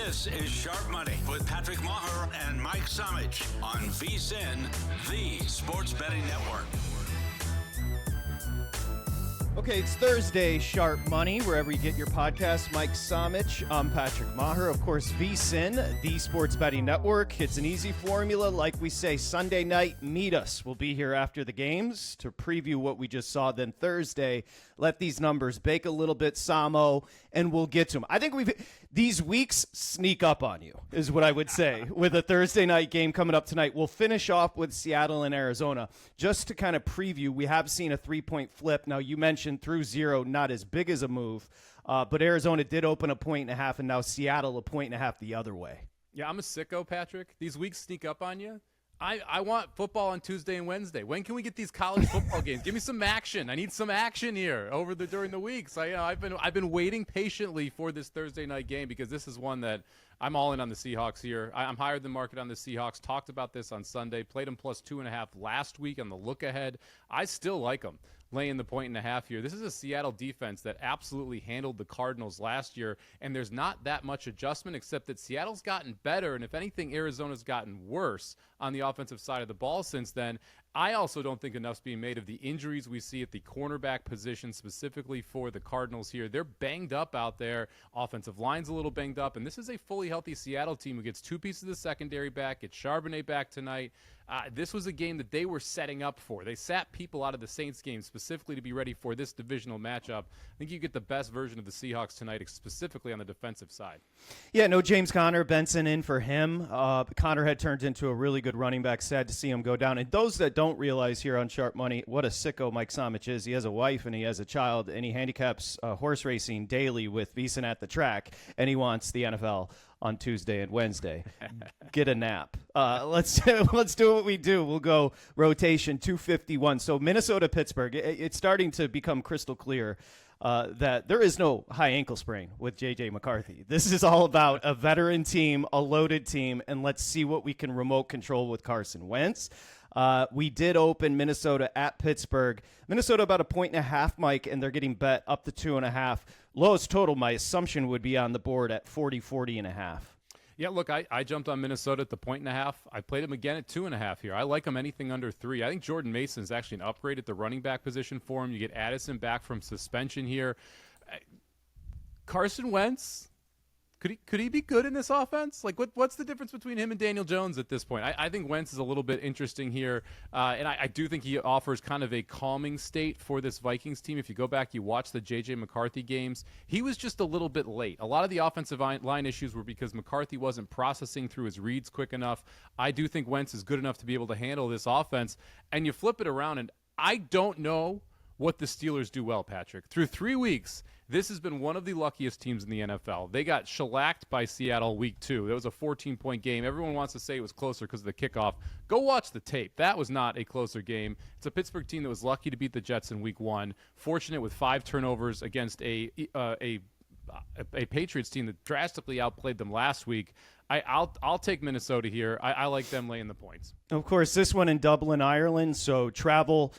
This is Sharp Money with Patrick Meagher and Mike Somich on VSiN, the Sports Betting Network. Okay, it's Thursday, Sharp Money, wherever you get your podcast. Mike Somich, I'm Patrick Meagher. Of course, VSiN, the Sports Betting Network. It's an easy formula. Like we say, Sunday night, meet us. We'll be here after the games to preview what we just saw. Then Thursday, let these numbers bake a little bit, Samo, and we'll get to them. I think these weeks sneak up on you, is what I would say, with a Thursday night game coming up tonight. We'll finish off with Seattle and Arizona. Just to kind of preview, we have seen a 3-point flip. Now, you mentioned through zero, not as big as a move, but Arizona did open 1.5, and now Seattle 1.5 the other way. Yeah, I'm a sicko, Patrick. These weeks sneak up on you. I want football on Tuesday and Wednesday. When can we get these college football games? Give me some action. I need some action here during the weeks. I've been waiting patiently for this Thursday night game because this is one that I'm all in on the Seahawks here. I'm higher than market on the Seahawks. Talked about this on Sunday. Played them plus 2.5 last week on the look ahead. I still like them laying the 1.5 here. This is a Seattle defense that absolutely handled the Cardinals last year, and there's not that much adjustment except that Seattle's gotten better, and if anything, Arizona's gotten worse on the offensive side of the ball since then. I also don't think enough's being made of the injuries we see at the cornerback position, specifically for the Cardinals here. They're banged up out there. Offensive line's a little banged up, and this is a fully healthy Seattle team who gets two pieces of the secondary back, gets Charbonnet back tonight. This was a game that they were setting up for. They sat people out of the Saints game specifically to be ready for this divisional matchup. I think you get the best version of the Seahawks tonight, specifically on the defensive side. Yeah, no James Conner, Benson in for him. Conner had turned into a really good running back. Sad to see him go down. And those that don't realize here on Sharp Money what a sicko Mike Somich is, he has a wife and he has a child, and he handicaps horse racing daily with VSiN at the track, and he wants the NFL on Tuesday and Wednesday. Get a nap. Let's do what we do. We'll go rotation 251. So Minnesota-Pittsburgh, it's starting to become crystal clear that there is no high ankle sprain with J.J. McCarthy. This is all about a veteran team, a loaded team, and let's see what we can remote control with Carson Wentz. We did open Minnesota at Pittsburgh. Minnesota about 1.5, Mike, and they're getting bet up to 2.5. Lowest total, my assumption, would be on the board at 40.5. Yeah, look, I jumped on Minnesota at the 1.5. I played him again at 2.5 here. I like him anything under 3. I think Jordan Mason is actually an upgrade at the running back position for him. You get Addison back from suspension here. Carson Wentz, could he be good in this offense? Like, what's the difference between him and Daniel Jones at this point? I think Wentz is a little bit interesting here, and I do think he offers kind of a calming state for this Vikings team. If you go back, you watch the J.J. McCarthy games, he was just a little bit late. A lot of the offensive line issues were because McCarthy wasn't processing through his reads quick enough. I do think Wentz is good enough to be able to handle this offense, and you flip it around, and I don't know what the Steelers do well, Patrick. Through 3 weeks, this has been one of the luckiest teams in the NFL. They got shellacked by Seattle week 2. That was a 14-point game. Everyone wants to say it was closer because of the kickoff. Go watch the tape. That was not a closer game. It's a Pittsburgh team that was lucky to beat the Jets in week 1, fortunate with 5 turnovers against a Patriots team that drastically outplayed them last week. I'll take Minnesota here. I like them laying the points. Of course, this one in Dublin, Ireland, so travel.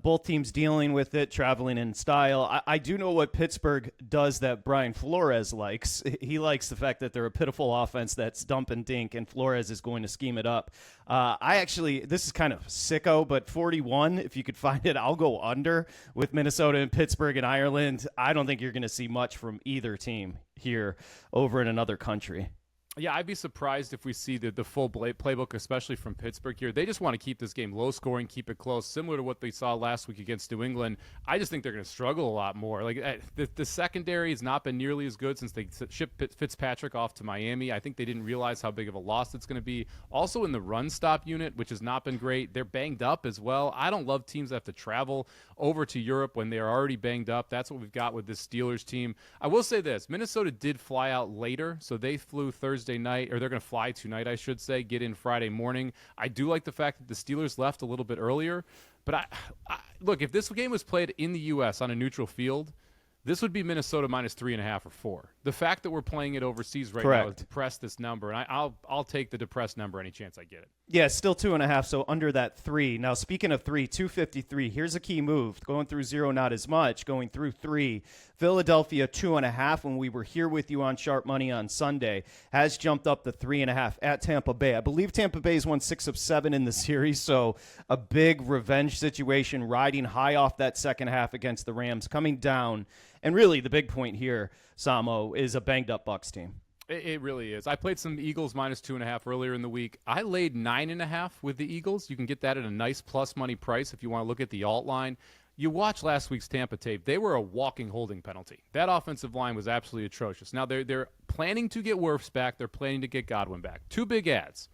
Both teams dealing with it, traveling in style. I do know what Pittsburgh does that Brian Flores likes. He likes the fact that they're a pitiful offense that's dump and dink, and Flores is going to scheme it up. This is kind of sicko, but 41, if you could find it, I'll go under with Minnesota and Pittsburgh and Ireland. I don't think you're going to see much from either team here over in another country. Yeah, I'd be surprised if we see the full playbook, especially from Pittsburgh here. They just want to keep this game low scoring, keep it close, similar to what they saw last week against New England. I just think they're going to struggle a lot more. Like the secondary has not been nearly as good since they shipped Fitzpatrick off to Miami. I think they didn't realize how big of a loss it's going to be. Also in the run stop unit, which has not been great. They're banged up as well. I don't love teams that have to travel over to Europe when they are already banged up. That's what we've got with this Steelers team. I will say this, Minnesota did fly out later, so they flew Thursday night, or they're going to fly tonight, I should say, get in Friday morning. I do like the fact that the Steelers left a little bit earlier, but look, if this game was played in the U.S. on a neutral field, this would be Minnesota minus 3.5 or 4. The fact that we're playing it overseas right now has depressed this number, and I'll take the depressed number any chance I get it. Yeah, still 2.5, so under that 3. Now, speaking of 3, 253, here's a key move. Going through 0, not as much. Going through 3, Philadelphia 2.5 when we were here with you on Sharp Money on Sunday has jumped up to 3.5 at Tampa Bay. I believe Tampa Bay's won 6 of 7 in the series, so a big revenge situation riding high off that second half against the Rams, coming down. And really, the big point here, Samo, is a banged-up Bucs team. It really is. I played some Eagles minus 2.5 earlier in the week. I laid 9.5 with the Eagles. You can get that at a nice plus money price if you want to look at the alt line. You watch last week's Tampa tape. They were a walking holding penalty. That offensive line was absolutely atrocious. Now, they're planning to get Wirfs back. They're planning to get Godwin back. 2 big adds.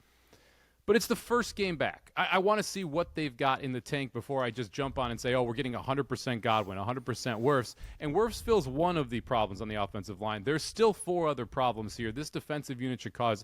But it's the first game back. I want to see what they've got in the tank before I just jump on and say, oh, we're getting 100% Godwin, 100% Wirfs. And Wirfs fills one of the problems on the offensive line. There's still 4 other problems here. This defensive unit should cause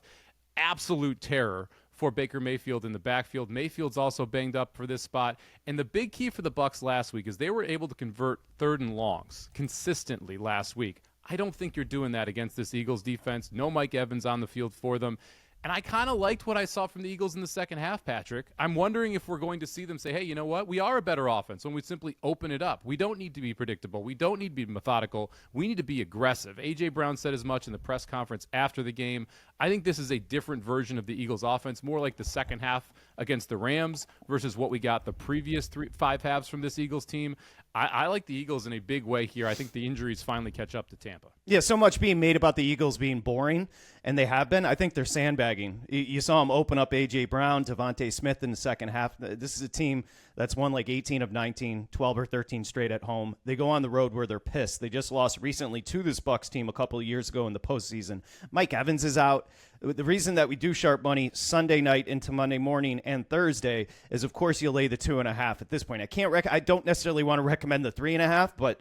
absolute terror for Baker Mayfield in the backfield. Mayfield's also banged up for this spot. And the big key for the Bucs last week is they were able to convert 3rd and longs consistently last week. I don't think you're doing that against this Eagles defense. No Mike Evans on the field for them. And I kind of liked what I saw from the Eagles in the second half, Patrick. I'm wondering if we're going to see them say, hey, you know what? We are a better offense when we simply open it up. We don't need to be predictable. We don't need to be methodical. We need to be aggressive. A.J. Brown said as much in the press conference after the game. I think this is a different version of the Eagles offense, more like the second half against the Rams versus what we got the previous 5 halves from this Eagles team. I like the Eagles in a big way here. I think the injuries finally catch up to Tampa. Yeah, so much being made about the Eagles being boring, and they have been. I think they're sandbagging. You saw them open up A.J. Brown, Devontae Smith in the second half. This is a team that's won like 18 of 19, 12 or 13 straight at home. They go on the road where they're pissed. They just lost recently to this Bucs team a couple of years ago in the postseason. Mike Evans is out. The reason that we do Sharp Money Sunday night into Monday morning and Thursday is, of course, you lay the 2.5 at this point. I don't necessarily want to recommend the 3.5, but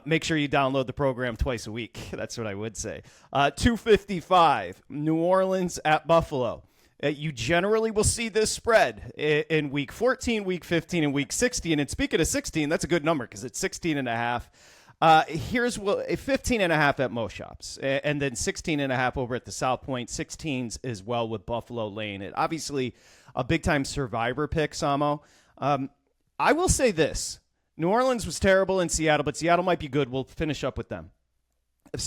make sure you download the program twice a week. That's what I would say. 255, New Orleans at Buffalo. You generally will see this spread in week 14, week 15, and week 16. And speaking of 16, that's a good number because it's 16.5. Here's 15.5 at most shops, and then 16.5 over at the South Point. 16s as well with Buffalo laying it. Obviously, a big-time survivor pick, Samo. I will say this. New Orleans was terrible in Seattle, but Seattle might be good. We'll finish up with them.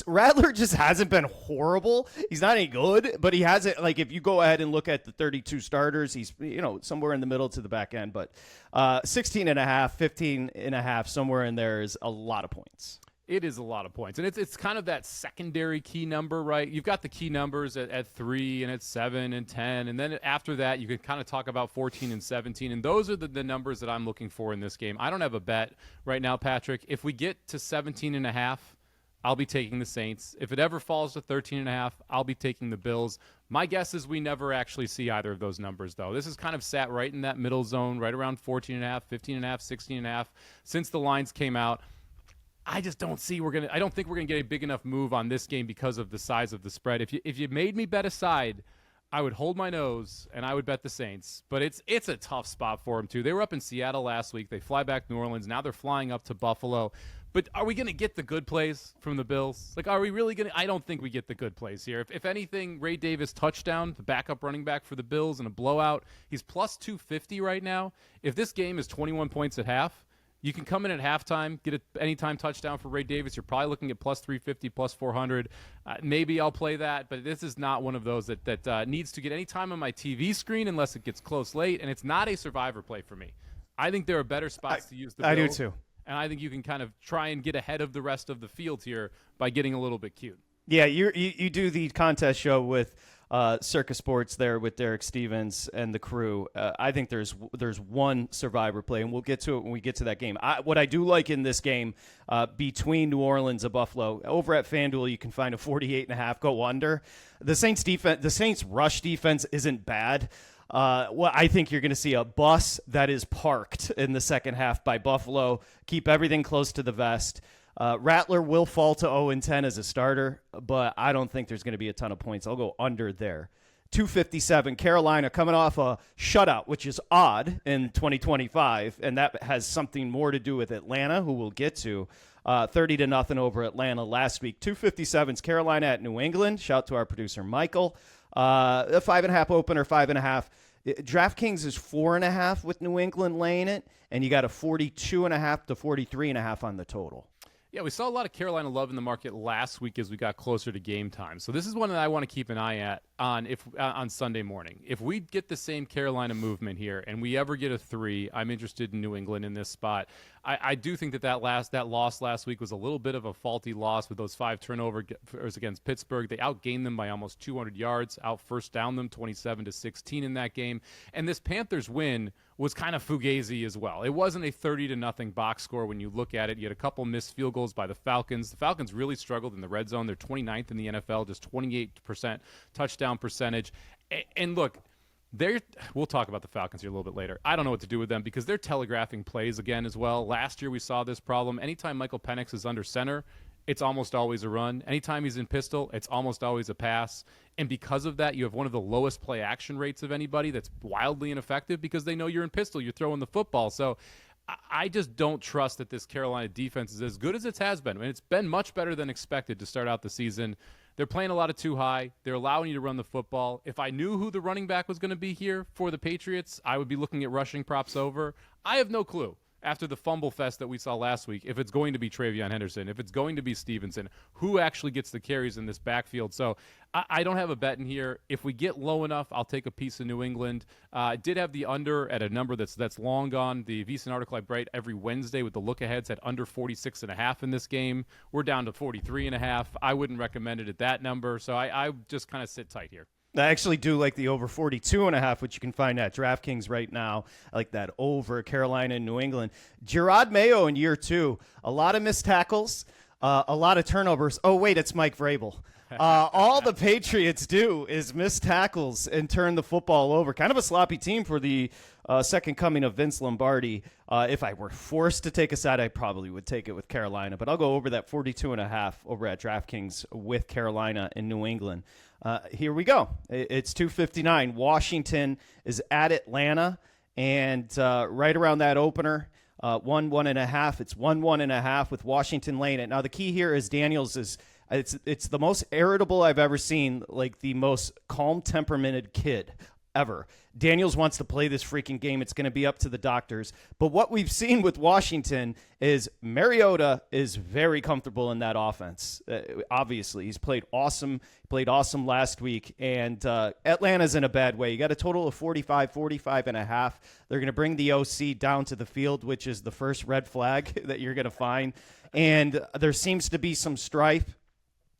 Rattler just hasn't been horrible. He's not any good, but he hasn't. Like, if you go ahead and look at the 32 starters, he's somewhere in the middle to the back end. But 16.5, 15.5, somewhere in there is a lot of points. It is a lot of points, and it's kind of that secondary key number, right? You've got the key numbers at 3 and at 7 and 10, and then after that, you can kind of talk about 14 and 17, and those are the numbers that I'm looking for in this game. I don't have a bet right now, Patrick. If we get to 17.5, I'll be taking the Saints. If it ever falls to 13.5, I'll be taking the Bills. My guess is we never actually see either of those numbers, though. This is kind of sat right in that middle zone, right around 14.5, 15.5, 16.5 since the lines came out. I just don't see I don't think we're gonna get a big enough move on this game because of the size of the spread. If you made me bet a side, I would hold my nose and I would bet the Saints. But it's a tough spot for them too. They were up in Seattle last week. They fly back to New Orleans. Now they're flying up to Buffalo. But are we going to get the good plays from the Bills? Like, are we really going to? I don't think we get the good plays here. If anything, Ray Davis touchdown, the backup running back for the Bills in a blowout. He's plus 250 right now. If this game is 21 points at half, you can come in at halftime, get an anytime touchdown for Ray Davis. You're probably looking at plus 350, plus 400. Maybe I'll play that, but this is not one of those that needs to get any time on my TV screen unless it gets close late, and it's not a survivor play for me. I think there are better spots to use the Bills. I do too. And I think you can kind of try and get ahead of the rest of the field here by getting a little bit cute. Yeah, you do the contest show with Circus Sports there with Derek Stevens and the crew. I think there's one survivor play, and we'll get to it when we get to that game. What I do like in this game between New Orleans and Buffalo, over at FanDuel, you can find a 48.5 go under. The Saints rush defense isn't bad. I think you're going to see a bus that is parked in the second half by Buffalo. Keep everything close to the vest. Rattler will fall to 0-10 as a starter, but I don't think there's going to be a ton of points. I'll go under there. 257, Carolina coming off a shutout, which is odd in 2025, and that has something more to do with Atlanta, who we'll get to. 30-0 over Atlanta last week. 257's Carolina at New England. Shout to our producer, Michael. A 5.5 opener, 5.5. DraftKings is 4.5 with New England laying it, and you got a 42.5 to 43.5 on the total. Yeah, we saw a lot of Carolina love in the market last week as we got closer to game time. So this is one that I want to keep an eye on Sunday morning. If we get the same Carolina movement here and we ever get a 3, I'm interested in New England in this spot. I do think that loss last week was a little bit of a faulty loss with those 5 turnovers against Pittsburgh. They outgained them by almost 200 yards, out first down them 27-16 in that game. And this Panthers win was kind of fugazi as well. It wasn't a 30-0 box score when you look at it. You had a couple missed field goals by the Falcons. The Falcons really struggled in the red zone. They're 29th in the NFL, just 28% touchdown percentage. And look, we'll talk about the Falcons here a little bit later. I don't know what to do with them because they're telegraphing plays again as well. Last year we saw this problem. Anytime Michael Penix is under center, it's almost always a run. Anytime he's in pistol, it's almost always a pass. And because of that, you have one of the lowest play action rates of anybody. That's wildly ineffective because they know you're in pistol. You're throwing the football. So I just don't trust that this Carolina defense is as good as it has been. I mean, it's been much better than expected to start out the season. They're playing a lot of too high. They're allowing you to run the football. If I knew who the running back was going to be here for the Patriots, I would be looking at rushing props over. I have no clue after the fumble fest that we saw last week if it's going to be Travion Henderson, if it's going to be Stevenson, who actually gets the carries in this backfield. So I don't have a bet in here. If we get low enough, I'll take a piece of New England. I did have the under at a number that's long gone. The VSiN article I write every Wednesday with the look-aheads at under 46.5 in this game. We're down to 43.5. I wouldn't recommend it at that number, so I just kind of sit tight here. I actually do like the over 42.5, which you can find at DraftKings right now. I like that over Carolina and New England. Gerard Mayo in year 2. A lot of missed tackles, a lot of turnovers. Oh, wait, it's Mike Vrabel. All the Patriots do is miss tackles and turn the football over. Kind of a sloppy team for the second coming of Vince Lombardi. If I were forced to take a side, I probably would take it with Carolina. But I'll go over that 42.5 over at DraftKings with Carolina and New England. Here we go. It's 2:59. Washington is at Atlanta, and right around that opener, 1.5. It's 1.5 with Washington laying it. Now the key here is Daniels is it's the most irritable I've ever seen, like the most calm temperamented kid ever. Daniels wants to play this freaking game. It's going to be up to the doctors. But what we've seen with Washington is Mariota is very comfortable in that offense. Obviously, he's played awesome. He played awesome last week. And Atlanta's in a bad way. You got a total of 45.5. They're going to bring the OC down to the field, which is the first red flag that you're going to find. And there seems to be some strife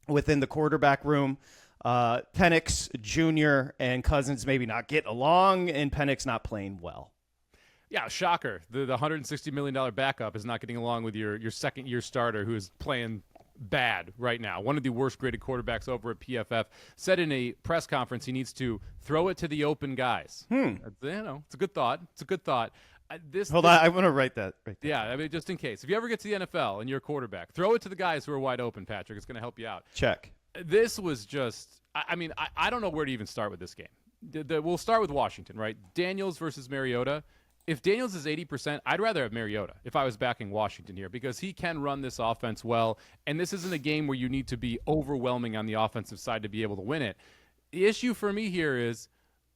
within the quarterback room. Penix Jr. and Cousins maybe not get along, and Penix not playing well. Yeah, shocker. The $160 million backup is not getting along with your second-year starter who is playing bad right now. One of the worst-graded quarterbacks over at PFF said in a press conference he needs to throw it to the open guys. It's a good thought. It's a good thought. Hold on, I want to write that. Right there. Yeah, I mean, just in case. If you ever get to the NFL and you're a quarterback, throw it to the guys who are wide open, Patrick. It's going to help you out. Check. This was just – I don't know where to even start with this game. We'll start with Washington, right? Daniels versus Mariota. If Daniels is 80%, I'd rather have Mariota if I was backing Washington here because he can run this offense well, and this isn't a game where you need to be overwhelming on the offensive side to be able to win it. The issue for me here is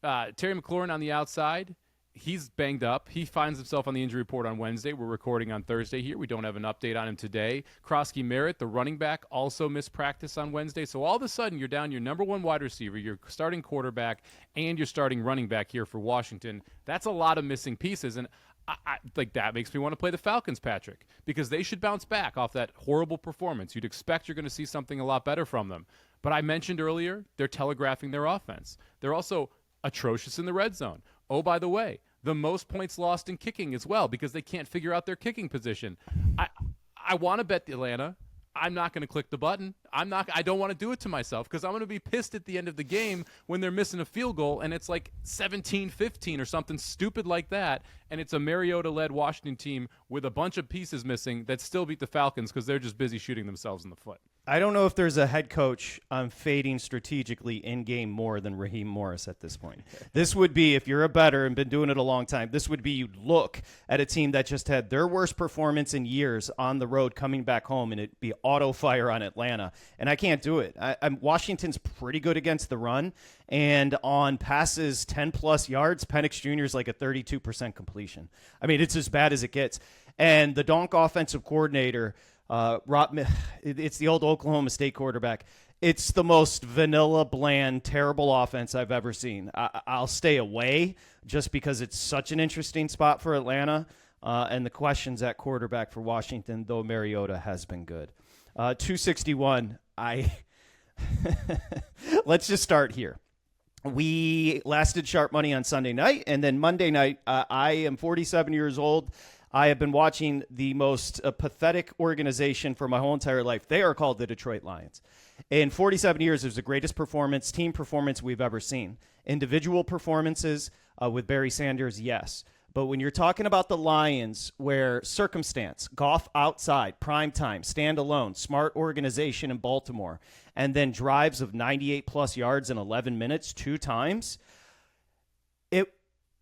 Terry McLaurin on the outside. He's banged up. He finds himself on the injury report on Wednesday. We're recording on Thursday here. We don't have an update on him today. Krosky Merritt, the running back, also missed practice on Wednesday. So all of a sudden, you're down your number one wide receiver, your starting quarterback, and your starting running back here for Washington. That's a lot of missing pieces. And I like that makes me want to play the Falcons, Patrick, because they should bounce back off that horrible performance. You'd expect you're going to see something a lot better from them. But I mentioned earlier, they're telegraphing their offense. They're also atrocious in the red zone. Oh, by the way, the most points lost in kicking as well because they can't figure out their kicking position. I want to bet Atlanta. I'm not going to click the button. I don't want to do it to myself because I'm going to be pissed at the end of the game when they're missing a field goal and it's like 17-15 or something stupid like that, and it's a Mariota-led Washington team with a bunch of pieces missing that still beat the Falcons because they're just busy shooting themselves in the foot. I don't know if there's a head coach I'm fading strategically in-game more than Raheem Morris at this point. This would be, if you're a bettor and been doing it a long time, this would be you'd look at a team that just had their worst performance in years on the road coming back home, and it'd be auto fire on Atlanta. And I can't do it. Washington's pretty good against the run, and on passes 10-plus yards, Penix Jr. is like a 32% completion. I mean, it's as bad as it gets. And the Donk offensive coordinator, it's the old Oklahoma State quarterback. It's the most vanilla, bland, terrible offense I've ever seen. I'll stay away just because it's such an interesting spot for Atlanta. And the questions at quarterback for Washington, though Mariota has been good. 261, let's just start here. We lasted sharp money on Sunday night, and then Monday night, I am 47 years old. I have been watching the most pathetic organization for my whole entire life. They are called the Detroit Lions. In 47 years, it was the greatest team performance we've ever seen. Individual performances with Barry Sanders, yes. But when you're talking about the Lions, where circumstance, Goff outside, prime time, stand alone, smart organization in Baltimore, and then drives of 98-plus yards in 11 minutes 2 times,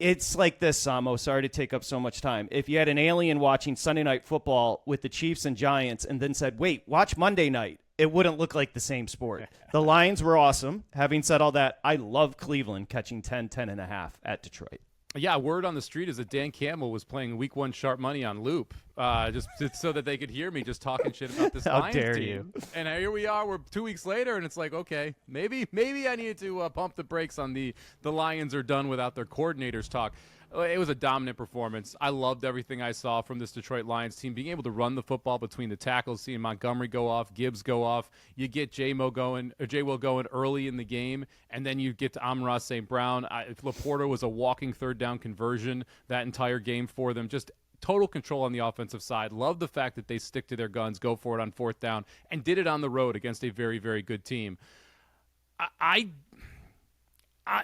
it's like this, Samo. Sorry to take up so much time. If you had an alien watching Sunday Night Football with the Chiefs and Giants and then said, wait, watch Monday night, it wouldn't look like the same sport. The Lions were awesome. Having said all that, I love Cleveland catching 10.5 at Detroit. Yeah, word on the street is that Dan Campbell was playing Week 1 sharp money on loop, just so that they could hear me just talking shit about this Lions dare team. you. And here we are, we're 2 weeks later, and it's like, okay, maybe I needed to pump the brakes on the Lions are done without their coordinators talk. It was a dominant performance. I loved everything I saw from this Detroit Lions team, being able to run the football between the tackles, seeing Montgomery go off, Gibbs go off. You get J-Will going early in the game, and then you get to Amon-Ra St. Brown. Laporta was a walking third down conversion that entire game for them. Just total control on the offensive side. Love the fact that they stick to their guns, go for it on 4th down, and did it on the road against a very, very good team.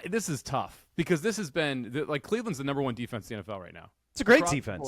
This is tough because this has been Cleveland's the number 1 defense in the NFL right now. It's a great defense.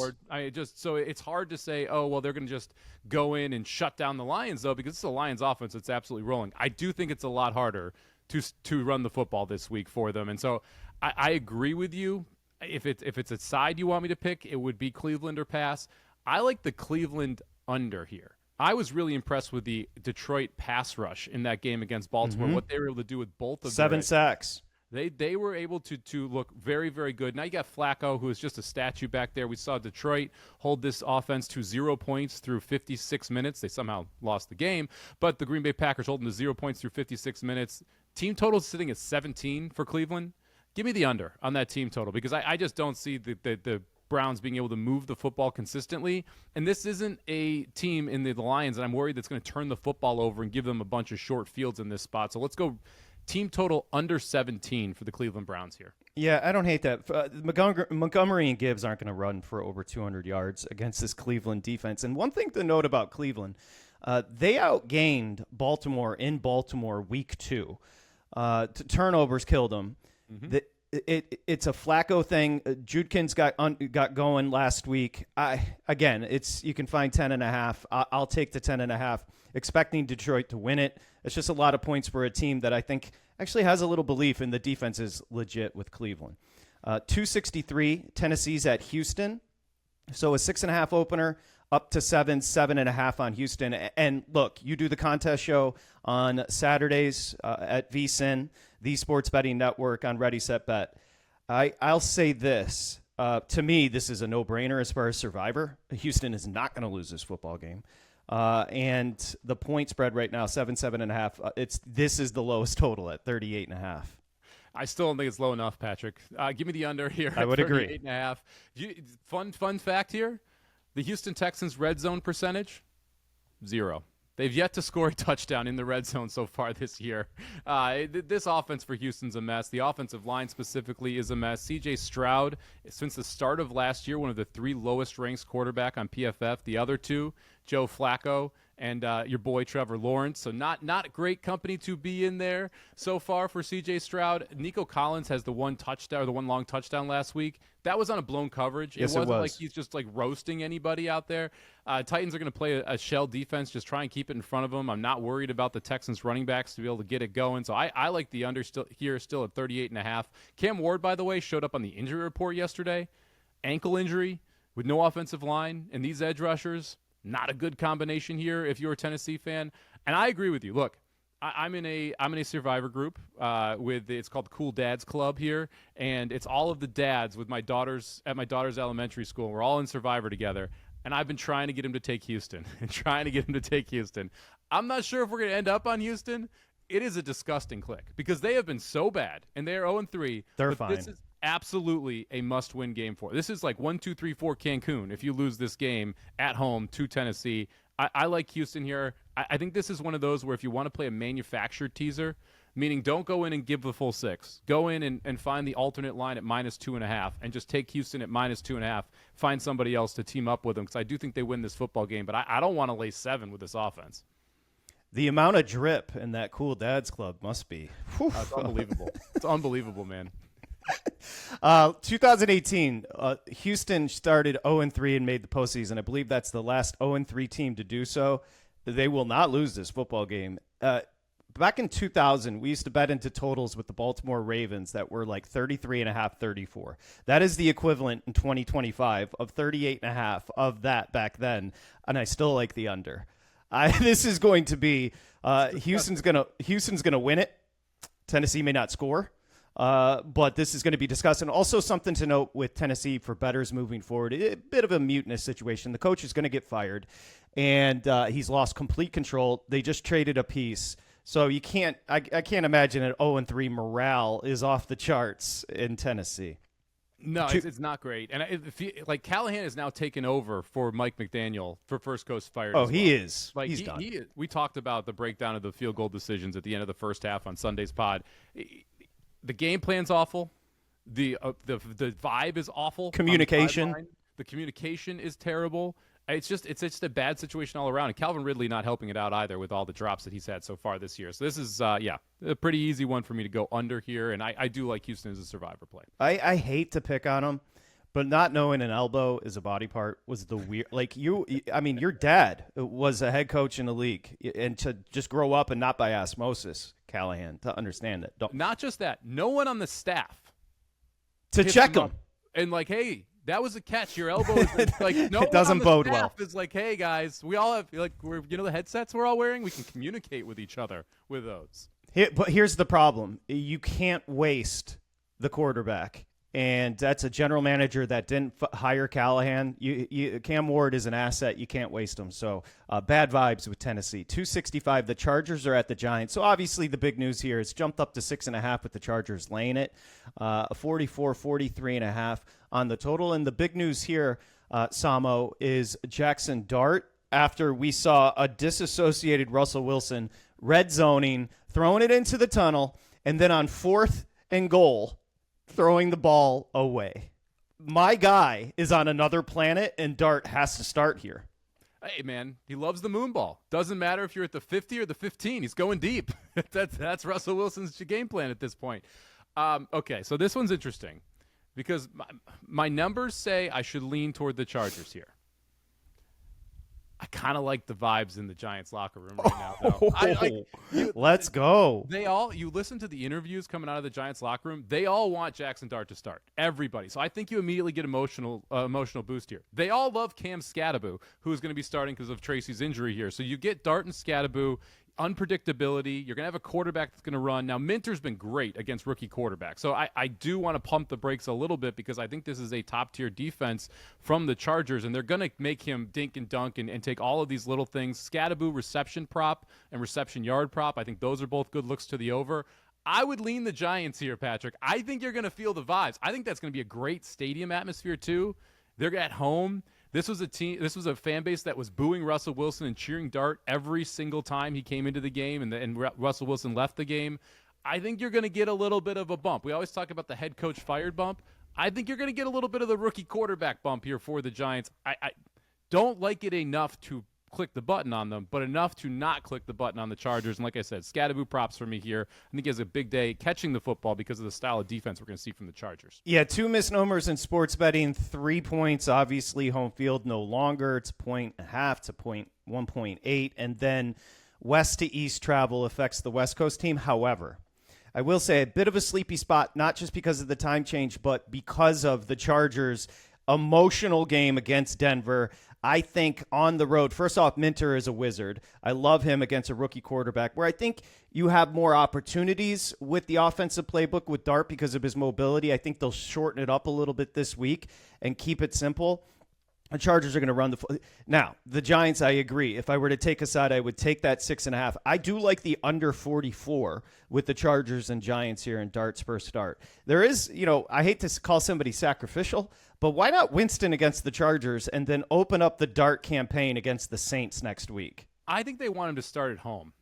So it's hard to say, oh, well, they're going to just go in and shut down the Lions, though, because it's a Lions offense that's absolutely rolling. I do think it's a lot harder to run the football this week for them. And so I agree with you. If it's a side you want me to pick, it would be Cleveland or pass. I like the Cleveland under here. I was really impressed with the Detroit pass rush in that game against Baltimore, what they were able to do with both of them. 7 sacks. They were able to look very, very good. Now you got Flacco, who is just a statue back there. We saw Detroit hold this offense to 0 points through 56 minutes. They somehow lost the game, but the Green Bay Packers holding to 0 points through 56 minutes. Team total is sitting at 17 for Cleveland. Give me the under on that team total because I just don't see the Browns being able to move the football consistently. And this isn't a team in the Lions, and I'm worried that's going to turn the football over and give them a bunch of short fields in this spot. So let's go team total under 17 for the Cleveland Browns here. Yeah, I don't hate that. Montgomery and Gibbs aren't going to run for over 200 yards against this Cleveland defense. And one thing to note about Cleveland, they outgained Baltimore in Baltimore week 2. Turnovers killed them. Mm-hmm. It's a Flacco thing. Judkins got going last week. You can find 10.5. I'll take the 10.5. Expecting Detroit to win it. It's just a lot of points for a team that I think actually has a little belief in the defense is legit with Cleveland. 263. Tennessee's at Houston. So a 6.5 opener up to 7.5 on Houston. And look, you do the contest show on Saturdays at VSiN, the Sports Betting Network on Ready, Set, Bet. I'll say this. To me, this is a no-brainer as far as Survivor. Houston is not going to lose this football game. And the point spread right now, 7.5. This is the lowest total at 38.5. I still don't think it's low enough, Patrick. Give me the under here. I would agree. 38.5. Fun fact here. The Houston Texans red zone percentage, 0. They've yet to score a touchdown in the red zone so far this year. This offense for Houston's a mess. The offensive line specifically is a mess. C.J. Stroud, since the start of last year, one of the 3 lowest ranked quarterback on PFF. The other 2, Joe Flacco and your boy Trevor Lawrence. So not great company to be in there so far for C.J. Stroud. Nico Collins has the one touchdown, or the one long touchdown last week. That was on a blown coverage. Yes, it wasn't it was. like he's just like roasting anybody out there. Titans are going to play a shell defense, just try and keep it in front of them. I'm not worried about the Texans running backs to be able to get it going. So I like the under still at 38.5. Cam Ward, by the way, showed up on the injury report yesterday. Ankle injury with no offensive line, and these edge rushers, not a good combination here if you're a Tennessee fan. And I agree with you. Look, I'm in a survivor group it's called the Cool Dads Club here, and it's all of the dads with my daughter's elementary school. We're all in survivor together, and I've been trying to get him to take Houston I'm not sure if we're going to end up on Houston. It is a disgusting click because they have been so bad, and they are 0-3. They're fine. This is absolutely a must-win game for. This is like 1, 2, 3, 4 Cancun. If you lose this game at home to Tennessee, I like Houston here. I think this is one of those where if you want to play a manufactured teaser, meaning don't go in and give the full 6. Go in and find the alternate line at -2.5 and just take Houston at -2.5. Find somebody else to team up with them because I do think they win this football game, but I don't want to lay 7 with this offense. The amount of drip in that Cool Dads Club must be. It's unbelievable. It's unbelievable, man. 2018, Houston started 0-3 and made the postseason. I believe that's the last 0-3 team to do so. They will not lose this football game. Back in 2000, we used to bet into totals with the Baltimore Ravens that were like 33.5, 34. That is the equivalent in 2025 of 38.5 of that back then, and I still like the under. This is going to be Houston's gonna win it. Tennessee may not score. But this is going to be discussed. And also something to note with Tennessee for bettors moving forward, a bit of a mutinous situation. The coach is going to get fired, and he's lost complete control. They just traded a piece. So I can't imagine an 0-3 morale is off the charts in Tennessee. No, it's not great. And like Callahan is now taken over for Mike McDaniel for First Coast Fired. Oh, he is. Like he's done. We talked about the breakdown of the field goal decisions at the end of the first half on Sunday's pod. The game plan's awful. The vibe is awful. Communication. The communication is terrible. It's just a bad situation all around. And Calvin Ridley not helping it out either with all the drops that he's had so far this year. So this is a pretty easy one for me to go under here. And I do like Houston as a survivor play. I hate to pick on him, but not knowing an elbow is a body part was the weird. Like your dad was a head coach in the league, and to just grow up and not by osmosis, Callahan, to understand it. Not just that, no one on the staff to check him and like, hey, that was a catch. Your elbow is like no. It doesn't bode well. Is like, hey guys, we all have the headsets we're all wearing. We can communicate with each other with those. But here's the problem: you can't waste the quarterback. And that's a general manager that didn't hire Callahan. Cam Ward is an asset. You can't waste him. So bad vibes with Tennessee. 265. The Chargers are at the Giants. So obviously the big news here is jumped up to 6.5 with the Chargers laying it. 43.5 on the total. And the big news here, Samo, is Jackson Dart. After we saw a disassociated Russell Wilson red zoning, throwing it into the tunnel, and then on 4th and goal, throwing the ball away. My guy is on another planet, and Dart has to start here. Hey, man, he loves the moon ball. Doesn't matter if you're at the 50 or the 15. He's going deep. That's Russell Wilson's game plan at this point. Okay, so this one's interesting because my numbers say I should lean toward the Chargers here. I kind of like the vibes in the Giants locker room right now, though. Let's go. You listen to the interviews coming out of the Giants locker room. They all want Jackson Dart to start. Everybody. So I think you immediately get emotional boost here. They all love Cam Scattaboo, who is going to be starting because of Tracy's injury here. So you get Dart and Scattaboo. Unpredictability. You're going to have a quarterback that's going to run. Now, Minter's been great against rookie quarterbacks. So I do want to pump the brakes a little bit because I think this is a top-tier defense from the Chargers, and they're going to make him dink and dunk and take all of these little things. Scattaboo reception prop and reception yard prop. I think those are both good looks to the over. I would lean the Giants here, Patrick. I think you're going to feel the vibes. I think that's going to be a great stadium atmosphere, too. They're at home. This was a fan base that was booing Russell Wilson and cheering Dart every single time he came into the game and Russell Wilson left the game. I think you're going to get a little bit of a bump. We always talk about the head coach fired bump. I think you're going to get a little bit of the rookie quarterback bump here for the Giants. I don't like it enough to click the button on them, but enough to not click the button on the Chargers. And like I said, Scadaboo props for me here. I think he has a big day catching the football because of the style of defense we're going to see from the Chargers. Yeah, 2 misnomers in sports betting, 3 points. Obviously, home field no longer. It's 1.5 to 1.8. And then west to east travel affects the West Coast team. However, I will say a bit of a sleepy spot, not just because of the time change, but because of the Chargers' emotional game against Denver. I think on the road, first off, Minter is a wizard. I love him against a rookie quarterback, where I think you have more opportunities with the offensive playbook with Dart because of his mobility. I think they'll shorten it up a little bit this week and keep it simple. The Chargers are going to run now, the Giants, I agree. If I were to take a side, I would take that 6.5. I do like the under 44 with the Chargers and Giants here in Dart's first start. There is, I hate to call somebody sacrificial, but why not Winston against the Chargers and then open up the Dart campaign against the Saints next week? I think they want him to start at home.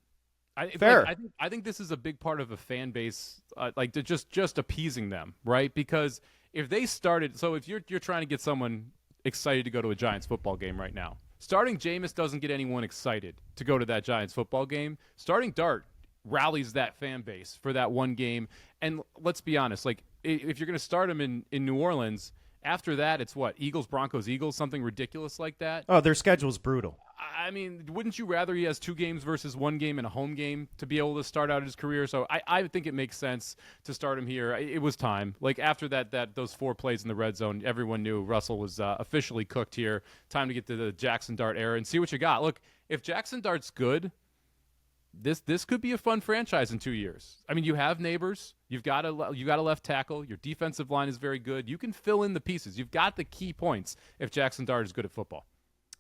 Fair. I think this is a big part of a fan base, to just appeasing them, right? Because if they started, so if you're trying to get someone excited to go to a Giants football game right now, starting Jameis doesn't get anyone excited to go to that Giants football game. Starting Dart rallies that fan base for that one game. And let's be honest, if you're going to start him in New Orleans, after that, it's what? Eagles, Broncos, Eagles, something ridiculous like that. Oh, their schedule's brutal. I mean, wouldn't you rather he has 2 games versus 1 game and a home game to be able to start out his career? So I think it makes sense to start him here. It was time. After those 4 plays in the red zone, everyone knew Russell was officially cooked here. Time to get to the Jackson Dart era and see what you got. Look, if Jackson Dart's good, this could be a fun franchise in 2 years. I mean, you have neighbors. You got a left tackle. Your defensive line is very good. You can fill in the pieces. You've got the key points if Jackson Dart is good at football.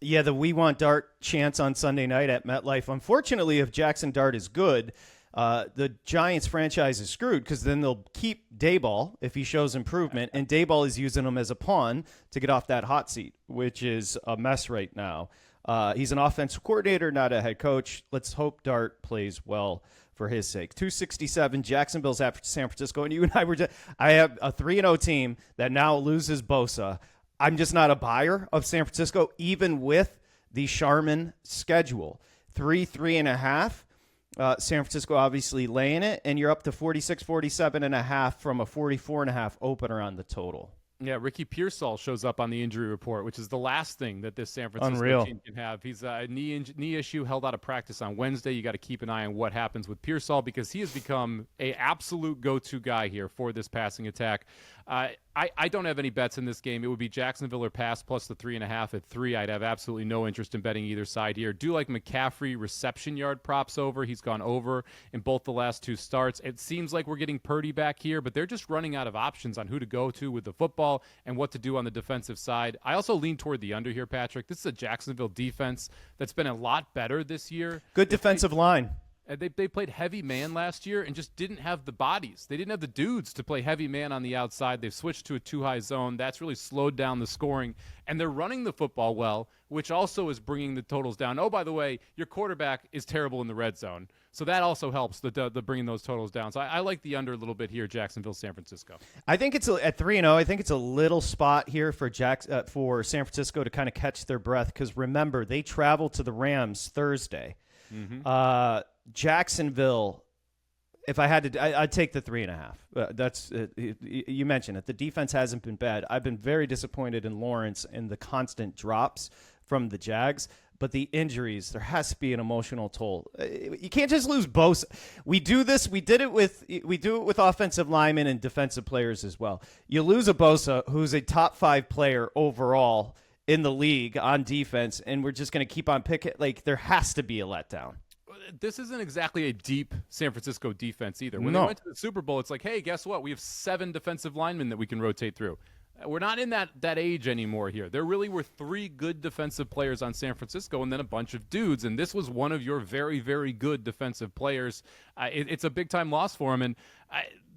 Yeah, the We Want Dart chants on Sunday night at MetLife. Unfortunately, if Jackson Dart is good, the Giants franchise is screwed because then they'll keep Dayball if he shows improvement, and Dayball is using him as a pawn to get off that hot seat, which is a mess right now. He's an offensive coordinator, not a head coach. Let's hope Dart plays well for his sake. 267, Jacksonville's after San Francisco, and you and I have a 3-0 team that now loses Bosa. I'm just not a buyer of San Francisco, even with the Sharman schedule. 3.5. San Francisco obviously laying it, and you're up to 47.5 from a 44.5 opener on the total. Yeah, Ricky Pearsall shows up on the injury report, which is the last thing that this San Francisco team can have. He's a knee issue, held out of practice on Wednesday. You got to keep an eye on what happens with Pearsall because he has become an absolute go-to guy here for this passing attack. I don't have any bets in this game. It would be Jacksonville or pass plus the 3.5 at 3. I'd have absolutely no interest in betting either side here. Do like McCaffrey reception yard props over. He's gone over in both the last 2 starts. It seems like we're getting Purdy back here, but they're just running out of options on who to go to with the football and what to do on the defensive side. I also lean toward the under here, Patrick. This is a Jacksonville defense that's been a lot better this year. Good defensive line. They played heavy man last year and just didn't have the bodies. They didn't have the dudes to play heavy man on the outside. They've switched to a 2-high zone. That's really slowed down the scoring. And they're running the football well, which also is bringing the totals down. Oh, by the way, your quarterback is terrible in the red zone. So that also helps the bringing those totals down. So I like the under a little bit here, Jacksonville, San Francisco. I think it's at 3-0. I think it's a little spot here for San Francisco to kind of catch their breath because remember, they travel to the Rams Thursday. Mm-hmm. Jacksonville, if I had to, I'd take the 3.5. That's you mentioned it. The defense hasn't been bad. I've been very disappointed in Lawrence and the constant drops from the Jags. But the injuries, there has to be an emotional toll. You can't just lose Bosa. We do this. We do it with offensive linemen and defensive players as well. You lose a Bosa, who's a top 5 player overall in the league on defense, and we're just going to keep on picking. There has to be a letdown. This isn't exactly a deep San Francisco defense either. When they went to the Super Bowl, it's like, hey, guess what? We have 7 defensive linemen that we can rotate through. We're not in that age anymore here. There really were 3 good defensive players on San Francisco and then a bunch of dudes, and this was one of your very, very good defensive players. It's a big-time loss for him, and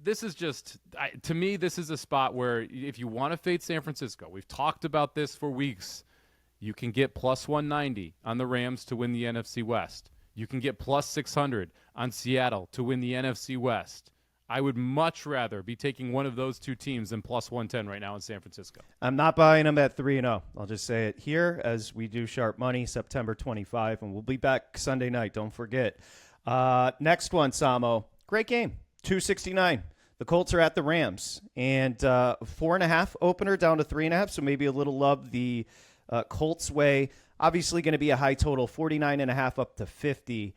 this is just to me, this is a spot where if you want to fade San Francisco, we've talked about this for weeks, you can get plus 190 on the Rams to win the NFC West. You can get plus 600 on Seattle to win the NFC West. I would much rather be taking one of those two teams than plus 110 right now in San Francisco. I'm not buying them at 3-0. I'll just say it here as we do Sharp Money, September 25, and we'll be back Sunday night. Don't forget. Next one, Samo. Great game. 269. The Colts are at the Rams, and 4.5 opener down to 3.5, so maybe a little love the Colts way. Obviously going to be a high total, 49.5 up to 50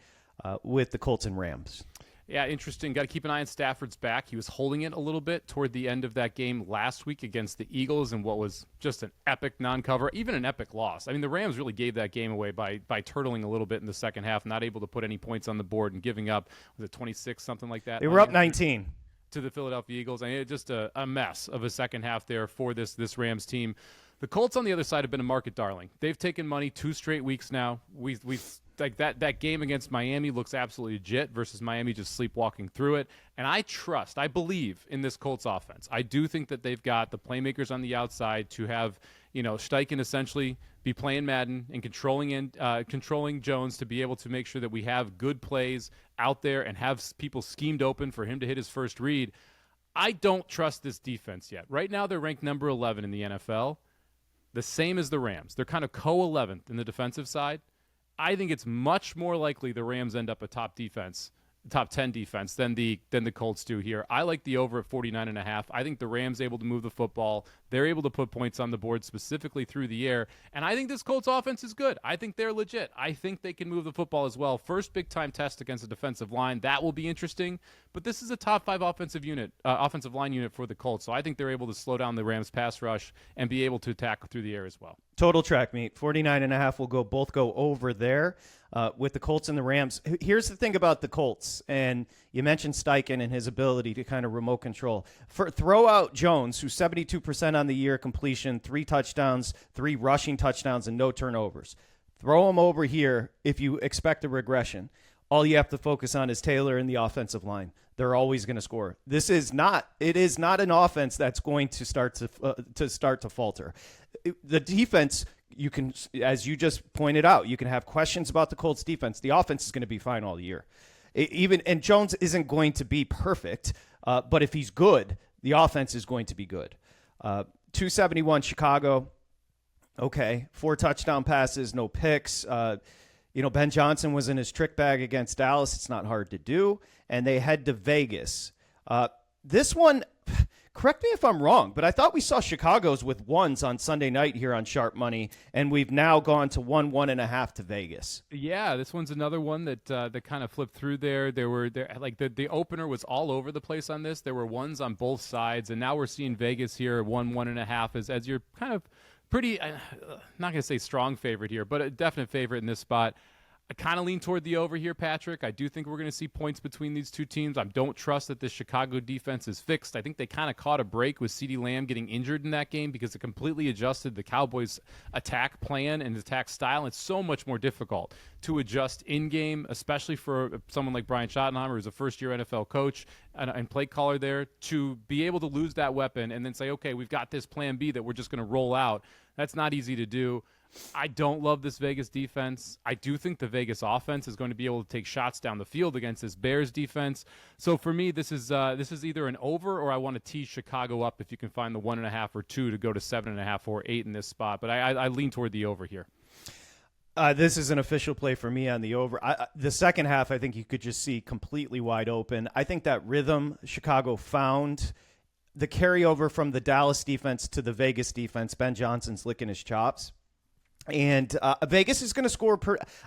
with the Colts and Rams. Yeah, interesting. Got to keep an eye on Stafford's back. He was holding it a little bit toward the end of that game last week against the Eagles in what was just an epic non-cover, even an epic loss. I mean, the Rams really gave that game away by turtling a little bit in the second half, not able to put any points on the board and giving up, was it 26, something like that? They were up 19. To the Philadelphia Eagles. I mean, just a mess of a second half there for this Rams team. The Colts on the other side have been a market darling. They've taken money 2 straight weeks now. We've like that game against Miami looks absolutely legit versus Miami just sleepwalking through it. And I believe in this Colts offense. I do think that they've got the playmakers on the outside to have, Steichen essentially be playing Madden and controlling Jones to be able to make sure that we have good plays out there and have people schemed open for him to hit his first read. I don't trust this defense yet. Right now they're ranked number 11 in the NFL, the same as the Rams. They're kind of co-11th in the defensive side. I think it's much more likely the Rams end up a top 10 defense than the Colts do here. I like the over at 49.5. I think the Rams able to move the football. They're able to put points on the board specifically through the air. And I think this Colts offense is good. I think they're legit. I think they can move the football as well. First big-time test against a defensive line. That will be interesting. But this is a top 5 offensive line unit for the Colts. So I think they're able to slow down the Rams pass rush and be able to attack through the air as well. Total track meet. 49.5 will both go over there. With the Colts and the Rams. Here's the thing about the Colts, and you mentioned Steichen and his ability to kind of remote control. Throw out Jones, who's 72% on the year completion, 3 touchdowns, 3 rushing touchdowns, and no turnovers. Throw him over here if you expect a regression. All you have to focus on is Taylor and the offensive line. They're always going to score. It is not an offense that's going to start to falter. The defense, you can, as you just pointed out, you can have questions about the Colts defense. The offense is going to be fine all year. And Jones isn't going to be perfect, but if he's good, the offense is going to be good. 271 Chicago. Okay, 4 touchdown passes, no picks. Ben Johnson was in his trick bag against Dallas. It's not hard to do. And they head to Vegas. This one, correct me if I'm wrong, but I thought we saw Chicago's with 1s on Sunday night here on Sharp Money, and we've now gone to 1.5 to Vegas. Yeah, this one's another one that kind of flipped through there. The opener was all over the place on this. There were 1s on both sides, and now we're seeing Vegas here 1.5 as your kind of pretty, not going to say strong favorite here, but a definite favorite in this spot. I kind of lean toward the over here, Patrick. I do think we're going to see points between these two teams. I don't trust that the Chicago defense is fixed. I think they kind of caught a break with CeeDee Lamb getting injured in that game because it completely adjusted the Cowboys' attack plan and attack style. It's so much more difficult to adjust in-game, especially for someone like Brian Schottenheimer, who's a first-year NFL coach and play caller there, to be able to lose that weapon and then say, okay, we've got this plan B that we're just going to roll out. That's not easy to do. I don't love this Vegas defense. I do think the Vegas offense is going to be able to take shots down the field against this Bears defense. So for me, this is either an over or I want to tease Chicago up if you can find the 1.5 or 2 to go to 7.5 or 8 in this spot. But I lean toward the over here. This is an official play for me on the over. The second half, I think you could just see completely wide open. I think that rhythm Chicago found, the carryover from the Dallas defense to the Vegas defense, Ben Johnson's licking his chops. And Vegas is going to score.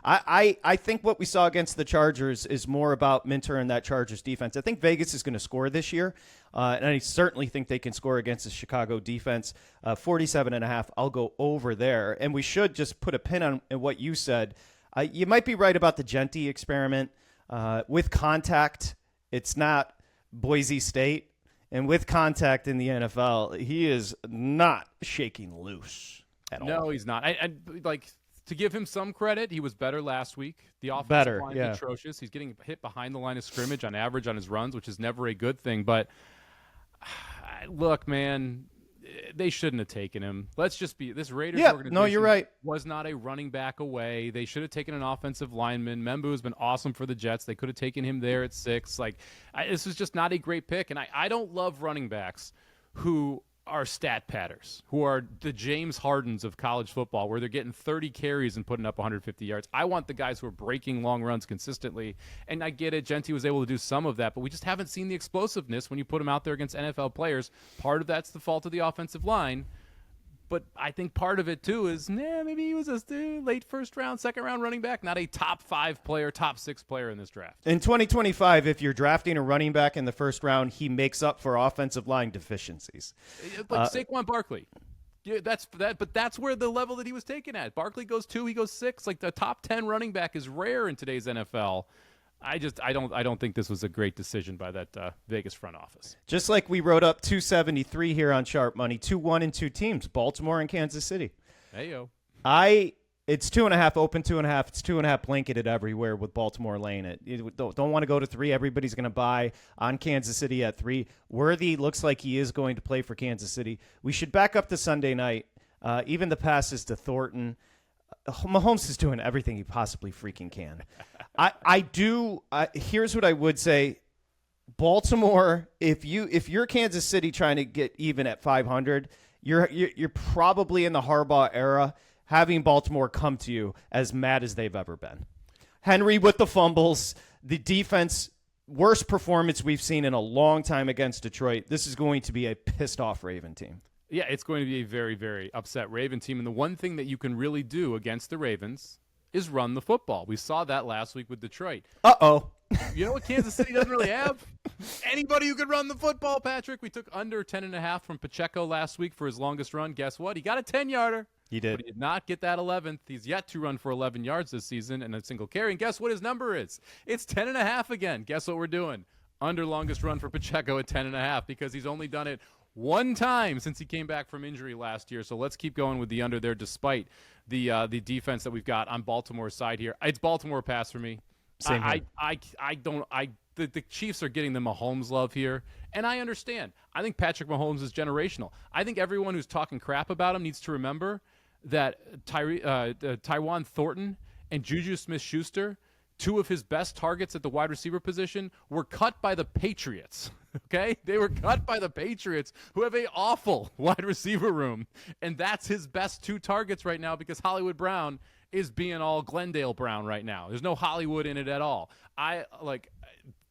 I think what we saw against the Chargers is more about Minter and that Chargers defense. I think Vegas is going to score this year, and I certainly think they can score against the Chicago defense. 47.5, I'll go over there. And we should just put a pin on what you said. You might be right about the Genti experiment. With contact, it's not Boise State. And with contact in the NFL, he is not shaking loose. No, he's not. I like to give him some credit. He was better last week. The offensive line is atrocious. He's getting hit behind the line of scrimmage on average on his runs, which is never a good thing. But look, man, they shouldn't have taken him. Let's just be this Raiders organization. No, you're right. Was not a running back away. They should have taken an offensive lineman. Membu has been awesome for the Jets. They could have taken him there at 6. This was just not a great pick. And I don't love running backs who are stat patters, who are the James Hardens of college football, where they're getting 30 carries and putting up 150 yards. I want the guys who are breaking long runs consistently. And I get it, Genty was able to do some of that, but we just haven't seen the explosiveness when you put him out there against NFL players. Part of that's the fault of the offensive line. But I think part of it, too, is maybe he was a late first round, second round running back, not a top 5 player, top 6 player in this draft. In 2025, if you're drafting a running back in the first round, he makes up for offensive line deficiencies. Like Saquon Barkley. Yeah, but that's where the level that he was taken at. Barkley goes 2, he goes 6. Like the top 10 running back is rare in today's NFL. I don't think this was a great decision by that Vegas front office. Just like we wrote up 273 here on Sharp Money, 2-1 and 2 teams, Baltimore and Kansas City. Heyo. It's 2.5 open, 2.5. It's 2.5 blanketed everywhere with Baltimore laying it. You don't want to go to 3. Everybody's going to buy on Kansas City at 3. Worthy looks like he is going to play for Kansas City. We should back up to Sunday night. Even the passes to Thornton. Mahomes is doing everything he possibly freaking can. Here's what I would say. Baltimore, if you're Kansas City trying to get even at 500, you're probably in the Harbaugh era, having Baltimore come to you as mad as they've ever been. Henry with the fumbles, the defense, worst performance we've seen in a long time against Detroit. This is going to be a pissed off Raven team. Yeah, it's going to be a very, very upset Raven team. And the one thing that you can really do against the Ravens is run the football. We saw that last week with Detroit. Uh-oh. You know what Kansas City doesn't really have? Anybody who could run the football, Patrick. We took under 10.5 from Pacheco last week for his longest run. Guess what? He got a 10-yarder. He did. But he did not get that 11th. He's yet to run for 11 yards this season and a single carry. And guess what his number is? It's 10.5 again. Guess what we're doing? Under longest run for Pacheco at 10.5 because he's only done it one time since he came back from injury last year. So let's keep going with the under there despite the defense that we've got on Baltimore's side here. It's Baltimore pass for me. Same here. The Chiefs are getting the Mahomes love here, and I understand. I think Patrick Mahomes is generational. I think everyone who's talking crap about him needs to remember that Tywan Thornton and Juju Smith-Schuster, 2 of his best targets at the wide receiver position, were cut by the Patriots. Okay? They were cut by the Patriots, who have an awful wide receiver room. And that's his best 2 targets right now because Hollywood Brown is being all Glendale Brown right now. There's no Hollywood in it at all.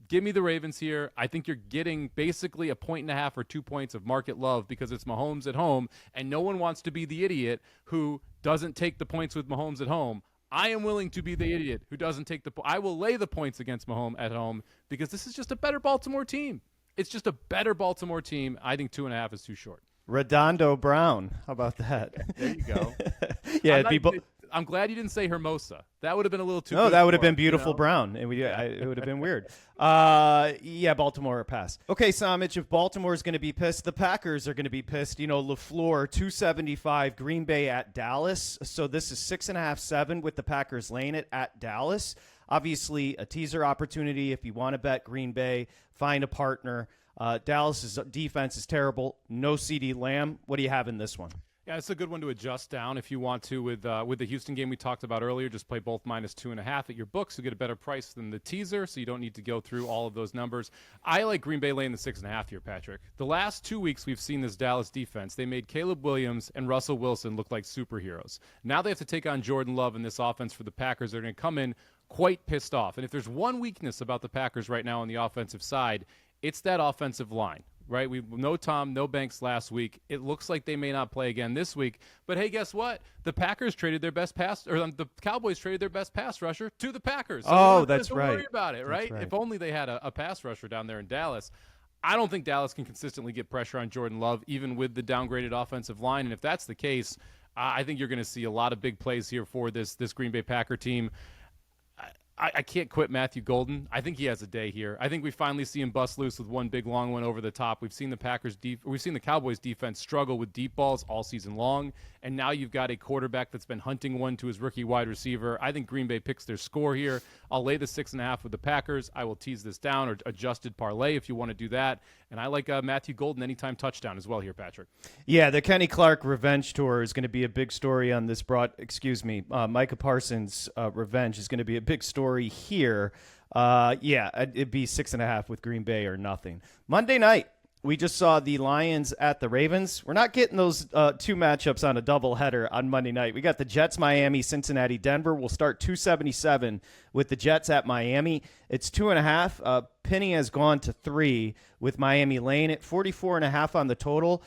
Give me the Ravens here. I think you're getting basically 1.5 or 2 points of market love because it's Mahomes at home, and no one wants to be the idiot who doesn't take the points with Mahomes at home. I am willing to be the idiot who doesn't take I will lay the points against Mahomes at home because this is just a better Baltimore team. It's just a better Baltimore team. I think 2.5 is too short. Redondo Brown. How about that? There you go. Yeah, I'm glad you didn't say Hermosa. That would have been a little too. No, good that would have for been him, beautiful brown, and it would have been weird. Yeah, Baltimore pass. Okay, Somich, if Baltimore is going to be pissed, the Packers are going to be pissed. You know, LaFleur 275, Green Bay at Dallas. So this is 6.5, 7 with the Packers laying it at Dallas. Obviously, a teaser opportunity if you want to bet Green Bay. Find a partner. Dallas's defense is terrible. No CeeDee Lamb. What do you have in this one? Yeah, it's a good one to adjust down if you want to with the Houston game we talked about earlier. Just play both -2.5 at your books. You'll get a better price than the teaser, so you don't need to go through all of those numbers. I like Green Bay laying the 6.5 here, Patrick. The last 2 weeks we've seen this Dallas defense. They made Caleb Williams and Russell Wilson look like superheroes. Now they have to take on Jordan Love in this offense for the Packers. They're going to come in quite pissed off. And if there's one weakness about the Packers right now on the offensive side, it's that offensive line. Right, we no Tom, no Banks last week. It looks like they may not play again this week. But hey, guess what? The Packers traded their best pass, or the Cowboys traded their best pass rusher to the Packers. So that's don't right. Don't worry about it, right? Right. If only they had a pass rusher down there in Dallas. I don't think Dallas can consistently get pressure on Jordan Love, even with the downgraded offensive line. And if that's the case, I think you're going to see a lot of big plays here for this Green Bay Packer team. I can't quit Matthew Golden. I think he has a day here. I think we finally see him bust loose with one big long one over the top. We've seen the Cowboys defense struggle with deep balls all season long, and now you've got a quarterback that's been hunting one to his rookie wide receiver. I think Green Bay picks their score here. I'll lay the 6.5 with the Packers. I will tease this down or adjusted parlay if you want to do that. And I like Matthew Golden anytime touchdown as well here, Patrick. Yeah, the Kenny Clark revenge tour is going to be a big story on this Micah Parsons revenge is going to be a big story here. It'd be 6.5 with Green Bay or nothing. Monday night, we just saw the Lions at the Ravens. We're not getting those two matchups on a doubleheader on Monday night. We got the Jets, Miami, Cincinnati, Denver. We'll start 277 with the Jets at Miami. It's 2.5. Penny has gone to 3 with Miami laying it. 44.5 on the total.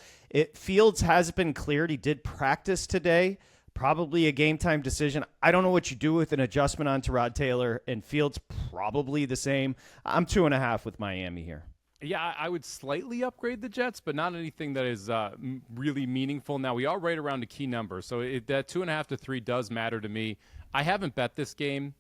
Fields has been cleared. He did practice today. Probably a game-time decision. I don't know what you do with an adjustment on Tyrod Taylor, and Fields probably the same. I'm 2.5 with Miami here. Yeah, I would slightly upgrade the Jets, but not anything that is really meaningful. Now, we are right around a key number, so that 2.5 to 3 does matter to me. I haven't bet this game.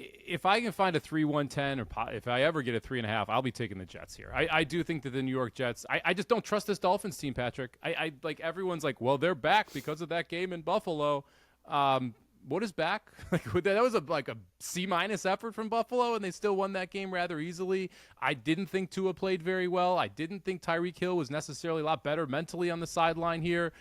If I can find a 3-1-10, or if I ever get a 3.5, I'll be taking the Jets here. I do think that the New York Jets, I just don't trust this Dolphins team, Patrick. I like everyone's like, well, they're back because of that game in Buffalo. What is back? That was a C- effort from Buffalo, and they still won that game rather easily. I didn't think Tua played very well. I didn't think Tyreek Hill was necessarily a lot better mentally on the sideline here.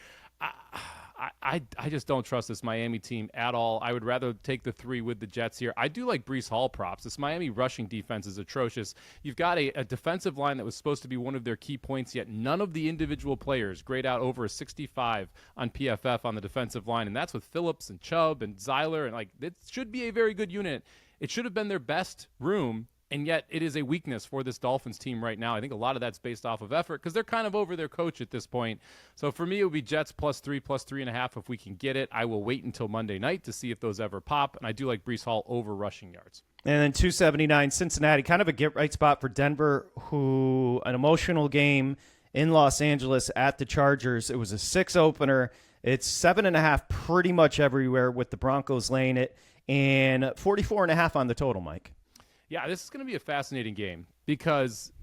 I just don't trust this Miami team at all. I would rather take the 3 with the Jets here. I do like Breece Hall props. This Miami rushing defense is atrocious. You've got a defensive line that was supposed to be one of their key points, yet none of the individual players grade out over a 65 on PFF on the defensive line, and that's with Phillips and Chubb and Zeiler, and it should be a very good unit. It should have been their best room, and yet it is a weakness for this Dolphins team right now. I think a lot of that's based off of effort because they're kind of over their coach at this point. So for me, it would be Jets +3, +3.5 if we can get it. I will wait until Monday night to see if those ever pop, and I do like Breece Hall over rushing yards. And then 279 Cincinnati, kind of a get-right spot for Denver, who an emotional game in Los Angeles at the Chargers. It was a 6 opener. It's 7.5 pretty much everywhere with the Broncos laying it, and 44.5 on the total, Mike. Yeah, this is going to be a fascinating game because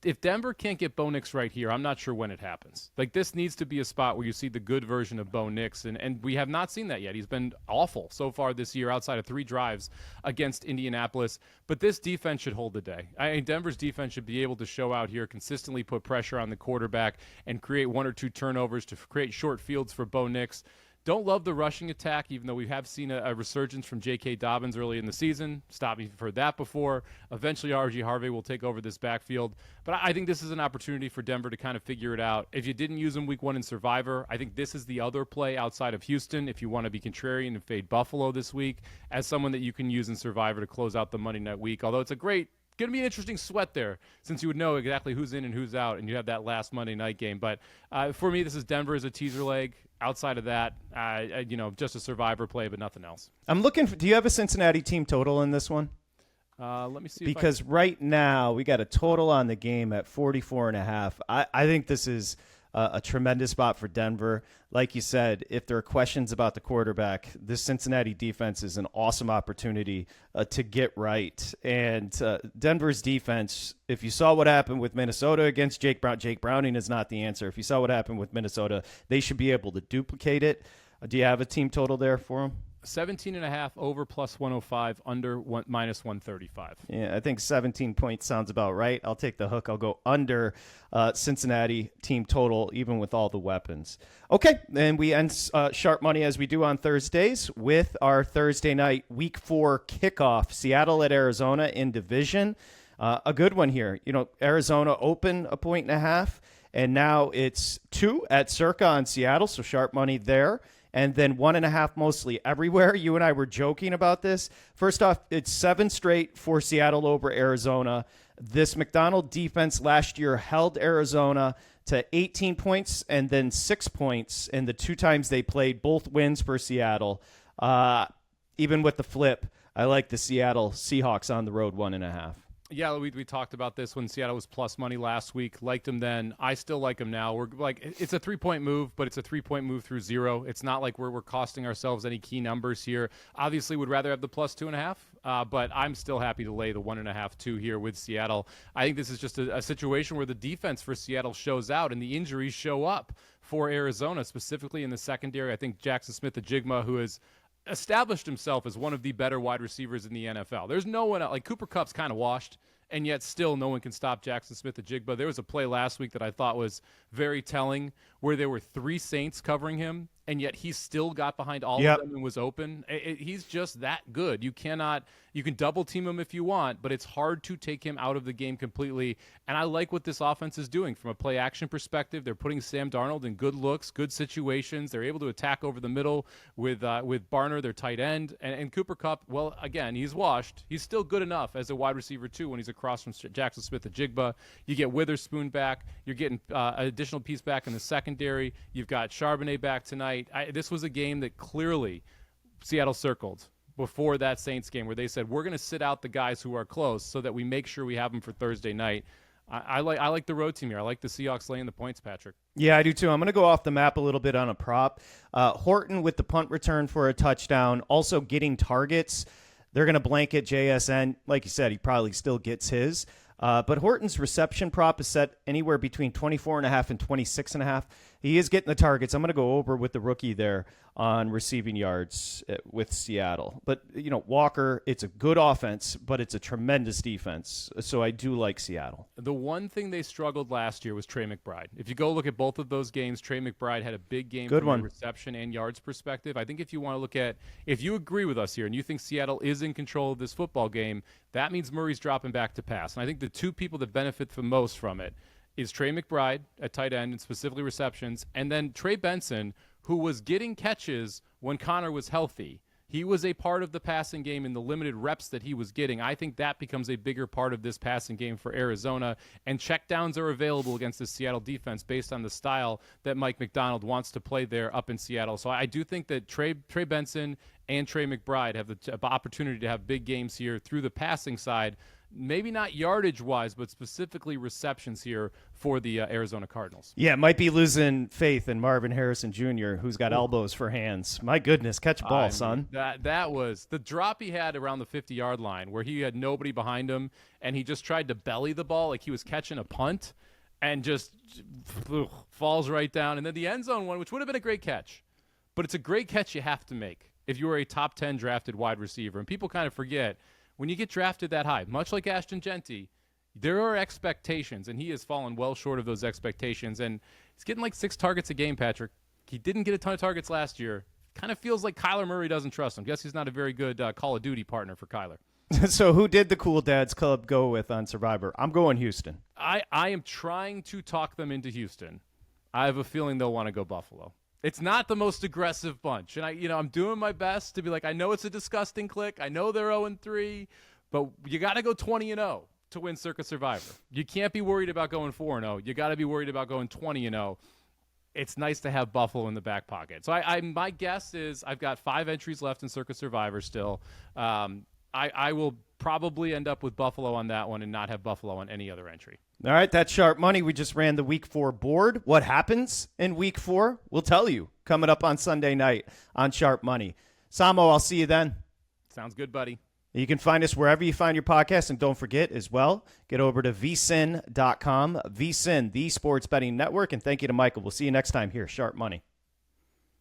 if Denver can't get Bo Nix right here, I'm not sure when it happens. This needs to be a spot where you see the good version of Bo Nix, and we have not seen that yet. He's been awful so far this year outside of 3 drives against Indianapolis, but this defense should hold the day. Denver's defense should be able to show out here, consistently put pressure on the quarterback, and create 1 or 2 turnovers to create short fields for Bo Nix. Don't love the rushing attack, even though we have seen a resurgence from J.K. Dobbins early in the season. Stop me for that before. Eventually, R.G. Harvey will take over this backfield. But I think this is an opportunity for Denver to kind of figure it out. If you didn't use him week 1 in Survivor, I think this is the other play outside of Houston if you want to be contrarian and fade Buffalo this week as someone that you can use in Survivor to close out the Monday night week. Although it's going to be an interesting sweat there since you would know exactly who's in and who's out, and you have that last Monday night game. But for me, this is Denver as a teaser leg. Outside of that, just a Survivor play, but nothing else. I'm looking for – do you have a Cincinnati team total in this one? Let me see. Because right now we got a total on the game at 44.5. I think this is a tremendous spot for Denver. Like you said, if there are questions about the quarterback, this Cincinnati defense is an awesome opportunity to get right. And Denver's defense, if you saw what happened with Minnesota against Jake Browning is not the answer. If you saw what happened with Minnesota, they should be able to duplicate it. Do you have a team total there for them? 17.5 over +105, under -135. Yeah, I think 17 points sounds about right. I'll take the hook. I'll go under Cincinnati team total, even with all the weapons. Okay, and we end Sharp Money as we do on Thursdays with our Thursday night Week 4 kickoff. Seattle at Arizona in division. A good one here. Arizona open 1.5, and now it's 2 at Circa on Seattle, so Sharp Money there. And then 1.5 mostly everywhere. You and I were joking about this. First off, it's 7 straight for Seattle over Arizona. This McDonald defense last year held Arizona to 18 points and then 6 points in the 2 times they played, both wins for Seattle. Even with the flip, I like the Seattle Seahawks on the road 1.5. Yeah, we talked about this when Seattle was plus money last week. Liked him then. I still like him now. We're like, it's a 3-point move, but it's a 3-point move through 0. It's not like we're costing ourselves any key numbers here. Obviously, would rather have the plus 2.5, but I'm still happy to lay the 1.5, 2 here with Seattle. I think this is just a situation where the defense for Seattle shows out and the injuries show up for Arizona, specifically in the secondary. I think Jackson Smith-Njigba, who has established himself as one of the better wide receivers in the NFL. There's no one else. Like Cooper Kupp's kind of washed, and yet still no one can stop Jackson Smith-Njigba. There was a play last week that I thought was very telling where there were 3 Saints covering him, and yet he still got behind all of them and was open. He's just that good. You can double team him if you want, but it's hard to take him out of the game completely. And I like what this offense is doing from a play action perspective. They're putting Sam Darnold in good looks, good situations. They're able to attack over the middle with Barner, their tight end, and Cooper Kupp. Well, again, he's washed. He's still good enough as a wide receiver too when he's across from Jackson Smith-Njigba. You get Witherspoon back. You're getting an additional piece back in the secondary. You've got Charbonnet back tonight. This was a game that clearly Seattle circled before that Saints game where they said, we're going to sit out the guys who are close so that we make sure we have them for Thursday night. I like the road team here. I like the Seahawks laying the points, Patrick. Yeah, I do too. I'm going to go off the map a little bit on a prop. Horton with the punt return for a touchdown, also getting targets. They're going to blanket JSN. Like you said, he probably still gets his. But Horton's reception prop is set anywhere between 24.5 and 26.5. He is getting the targets. I'm going to go over with the rookie there on receiving yards with Seattle. But, Walker, it's a good offense, but it's a tremendous defense. So I do like Seattle. The one thing they struggled last year was Trey McBride. If you go look at both of those games, Trey McBride had a big game from a reception and yards perspective. I think if you want to look at, if you agree with us here and you think Seattle is in control of this football game, that means Murray's dropping back to pass. And I think the 2 people that benefit the most from it is Trey McBride at tight end and specifically receptions, and then Trey Benson, who was getting catches when Connor was healthy. He was a part of the passing game in the limited reps that he was getting. I think that becomes a bigger part of this passing game for Arizona, and checkdowns are available against the Seattle defense based on the style that Mike McDonald wants to play there up in Seattle. So I do think that Trey Benson and Trey McBride have the opportunity to have big games here through the passing side. Maybe not yardage-wise, but specifically receptions here for the Arizona Cardinals. Yeah, might be losing faith in Marvin Harrison Jr., who's got elbows for hands. My goodness, catch a ball, son. That was the drop he had around the 50-yard line where he had nobody behind him, and he just tried to belly the ball like he was catching a punt and just falls right down. And then the end zone one, which would have been a great catch, but it's a great catch you have to make if you are a top 10 drafted wide receiver. And people kind of forget, when you get drafted that high, much like Ashton Genty, there are expectations, and he has fallen well short of those expectations. And he's getting like 6 targets a game, Patrick. He didn't get a ton of targets last year. Kind of feels like Kyler Murray doesn't trust him. Guess he's not a very good Call of Duty partner for Kyler. So who did the Cool Dads Club go with on Survivor? I'm going Houston. I am trying to talk them into Houston. I have a feeling they'll want to go Buffalo. It's not the most aggressive bunch. And I'm doing my best to be like, I know it's a disgusting click. I know they're 0-3, but you got to go 20-0 to win Circa Survivor. You can't be worried about going 4-0. You got to be worried about going 20-0. It's nice to have Buffalo in the back pocket. So my guess is I've got 5 entries left in Circa Survivor still. I will probably end up with Buffalo on that one and not have Buffalo on any other entry. All right, that's Sharp Money. We just ran the Week 4 board. What happens in Week 4? We'll tell you coming up on Sunday night on Sharp Money. Samo, I'll see you then. Sounds good, buddy. You can find us wherever you find your podcast, and don't forget as well, get over to vsin.com, vsin, the sports betting network, and thank you to Michael. We'll see you next time here, Sharp Money.